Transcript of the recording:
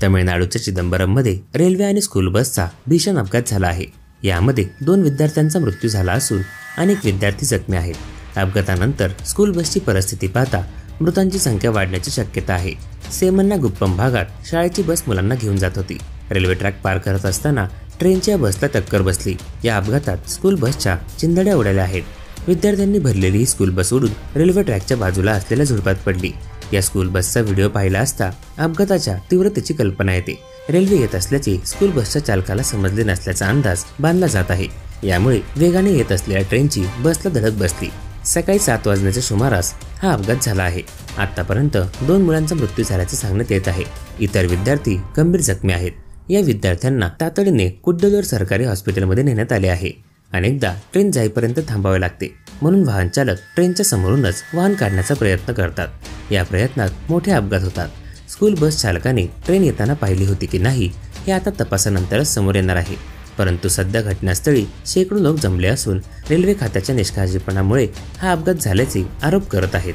तमिळनाडूच्या चिदंबरममध्ये रेल्वे आणि स्कूल बसचा भीषण अपघात झाला आहे। यामध्ये 2 विद्यार्थ्यांचा मृत्यू झाला असून अनेक विद्यार्थी जखमी आहेत। अपघातानंतर स्कूल बसची परिस्थिती पाहता मृतांची संख्या वाढण्याची शक्यता आहे। सेमन्नागुप्पम भागात शाळेची बस मुलांना घेऊन जात होती। रेल्वे ट्रॅक पार करत असताना ट्रेनच्या बसला टक्कर बसली। या अपघातात स्कूल बसच्या चिंधड्या उडाल्या आहेत। विद्यार्थ्यांनी भरलेली ही स्कूल बस उडून रेल्वे ट्रॅकच्या बाजूला असलेल्या झुडपात पडली। या स्कूल बसचा व्हिडिओ पाहिला असता अपघाताच्या तीव्रतेची कल्पना येते। रेल्वे येत असल्याचे स्कूल बसच्या चालकाला समजले नसल्याचा अंदाज बांधला जात आहे। यामुळे वेगाने येत असलेल्या ट्रेनची बसला धडक बसली। सकाळी 7 वाजण्याच्या सुमारास हा अपघात झाला आहे। आतापर्यंत 2 मुलांचा मृत्यू झाल्याचे सांगण्यात येत आहे। इतर विद्यार्थी गंभीर जखमी आहेत। या विद्यार्थ्यांना तातडीने कुड्डलोर सरकारी हॉस्पिटलमध्ये नेण्यात आले आहे। अनेकदा ट्रेन जाईपर्यंत थांबावे लागते, म्हणून वाहन चालक ट्रेनच्या समोरूनच वाहन काढण्याचा प्रयत्न करतात। या प्रयत्नात मोठे अपघात होतात। स्कूल बस चालकाने ट्रेन येताना पाहिली होती की नाही हे आता तपासानंतरच समोर येणार आहे। परंतु सध्या घटनास्थळी शेकडो लोक जमले असून रेल्वे खात्याच्या निष्काळजीपणामुळे हा अपघात झाल्याचे आरोप करत आहेत।